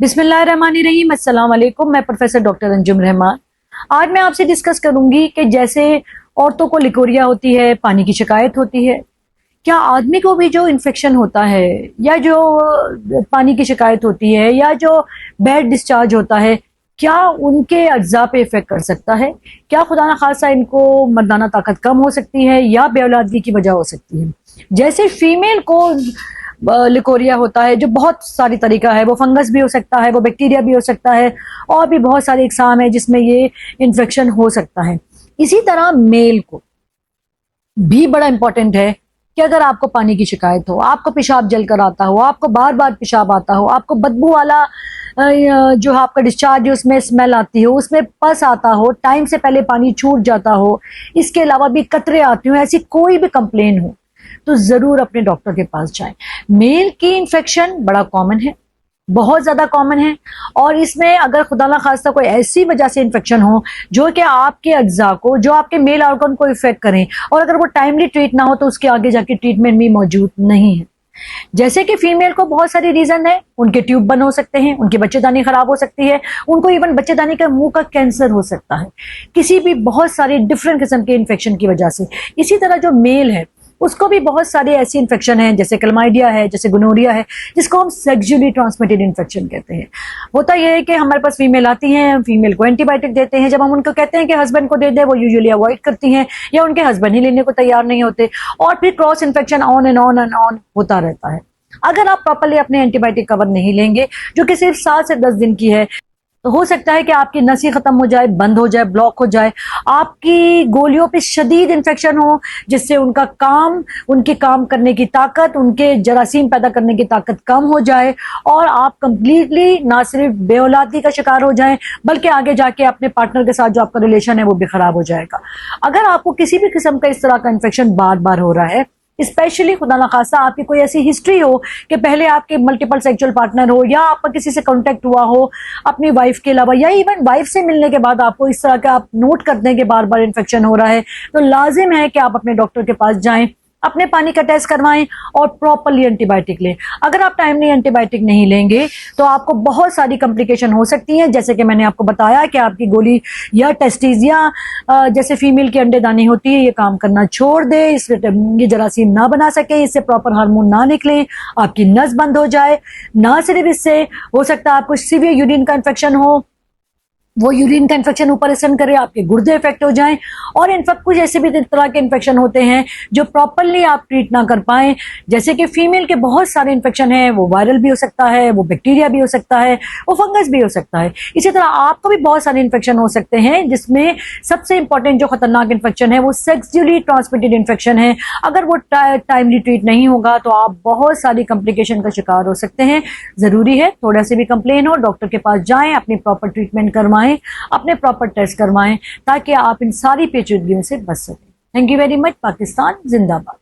बिस्मिल्लाहिर्रहमानिर्रहीम। अस्सलाम वालेकुम। मैं प्रोफेसर डॉक्टर अंजुम रहमान। आज मैं आपसे डिस्कस करूंगी कि जैसे औरतों को लिकोरिया होती है, पानी की शिकायत होती है, क्या आदमी को भी जो इन्फेक्शन होता है या जो पानी की शिकायत होती है या जो बैड डिस्चार्ज होता है, क्या उनके अज्जा पे इफेक्ट कर सकता है? क्या खुदा ना खासा इनको मर्दाना ताकत कम हो सकती है या बेऔलादगी की वजह हो सकती है? जैसे फीमेल को लिकोरिया होता है, जो बहुत सारी तरीका है, वो फंगस भी हो सकता है, वो बैक्टीरिया भी हो सकता है, और भी बहुत सारे इकसाम है जिसमें ये इन्फेक्शन हो सकता है। इसी तरह मेल को भी बड़ा इंपॉर्टेंट है कि अगर आपको पानी की शिकायत हो, आपको पेशाब जल कर आता हो, आपको बार बार पेशाब आता हो, आपको बदबू वाला जो आपका डिस्चार्ज है उसमें स्मेल आती हो, उसमें पस आता हो, टाइम से पहले पानी छूट जाता हो, इसके अलावा भी कतरे आती हो, ऐसी कोई भी कंप्लेन हो तो जरूर अपने डॉक्टर के पास जाएं। मेल की इन्फेक्शन बड़ा कॉमन है, बहुत ज्यादा कॉमन है, और इसमें अगर खुदा ना खास्ता कोई ऐसी वजह से इन्फेक्शन हो जो कि आपके अज्जा को, जो आपके मेल ऑर्गन को इफेक्ट करें, और अगर वो टाइमली ट्रीट ना हो तो उसके आगे जाके ट्रीटमेंट भी मौजूद नहीं है। जैसे कि फीमेल को बहुत सारी रीजन है, उनके ट्यूब बंद हो सकते हैं, उनकी बच्चेदानी खराब हो सकती है, उनको इवन बच्चेदानी का मुंह का कैंसर हो सकता है, किसी भी बहुत सारी डिफरेंट किस्म के इन्फेक्शन की वजह से। इसी तरह जो मेल है उसको भी बहुत सारी ऐसी इन्फेक्शन है, जैसे क्लमाइडिया है, जैसे गोनोरिया है, जिसको हम सेक्सुअली ट्रांसमिटेड इन्फेक्शन कहते हैं। होता यह है कि हमारे पास फीमेल आती हैं, फीमेल को एंटीबायोटिक देते हैं, जब हम उनको कहते हैं कि हस्बैंड को दे दे, वो यूजुअली अवॉइड करती हैं या उनके हस्बैंड ही लेने को तैयार नहीं होते, और फिर cross infection on and on and on होता रहता है। अगर आप प्रॉपर्ली अपने एंटीबायोटिक कवर नहीं लेंगे, जो कि सिर्फ 7 से 10 दिन की है, तो हो सकता है कि आपकी नसें खत्म हो जाए, बंद हो जाए, ब्लॉक हो जाए, आपकी गोलियों पे शदीद इन्फेक्शन हो, जिससे उनके काम करने की ताकत, उनके जरासीम पैदा करने की ताकत कम हो जाए, और आप कंप्लीटली ना सिर्फ बेऔलादी का शिकार हो जाएं, बल्कि आगे जाके अपने पार्टनर के साथ जो आपका रिलेशन है वो भी खराब हो जाएगा। अगर आपको किसी भी किस्म का इस तरह का इन्फेक्शन बार बार हो रहा है, स्पेशली खुदा ना खासा आपकी कोई ऐसी हिस्ट्री हो कि पहले आपके मल्टीपल सेक्सुअल पार्टनर हो, या आपका किसी से कांटेक्ट हुआ हो अपनी वाइफ के अलावा, या इवन वाइफ से मिलने के बाद आपको इस तरह का आप नोट करते हैं कि बार बार इन्फेक्शन हो रहा है, तो लाजिम है कि आप अपने डॉक्टर के पास जाएं, अपने पानी का टेस्ट करवाएं और प्रॉपर्ली एंटीबायोटिक लें। अगर आप टाइमली एंटीबायोटिक नहीं लेंगे तो आपको बहुत सारी कॉम्प्लिकेशन हो सकती हैं, जैसे कि मैंने आपको बताया कि आपकी गोली या टेस्टिस या जैसे फीमेल की अंडेदानी होती है, ये काम करना छोड़ दे, ये जरासीम ना बना सके, इससे प्रॉपर हार्मोन ना निकले, आपकी नस बंद हो जाए। ना सिर्फ इससे हो सकता है आपको सीवियर यूरिन का इन्फेक्शन हो, वो यूरिन का इन्फेक्शन ऊपर असर करे, आपके गुर्दे इफेक्ट हो जाएं, और इनफैक्ट कुछ ऐसे भी तरह के इन्फेक्शन होते हैं जो प्रॉपर्ली आप ट्रीट ना कर पाएं। जैसे कि फीमेल के बहुत सारे इन्फेक्शन हैं, वो वायरल भी हो सकता है, वो बैक्टीरिया भी हो सकता है, वो फंगस भी हो सकता है। इसी तरह आपको भी बहुत सारे इन्फेक्शन हो सकते हैं, जिसमें सबसे इंपॉर्टेंट जो खतरनाक इन्फेक्शन है वो सेक्सुअली ट्रांसमिटेड इन्फेक्शन है। अगर वो टाइमली ट्रीट नहीं होगा तो आप बहुत सारी कॉम्प्लिकेशन का शिकार हो सकते हैं। जरूरी है थोड़ा से भी कंप्लेन हो, डॉक्टर के पास जाएं, अपनी प्रॉपर ट्रीटमेंट करवाएं, अपने प्रॉपर टेस्ट करवाएं, ताकि आप इन सारी पेचीदगियों से बच सकें। Thank you very much. Pakistan जिंदाबाद।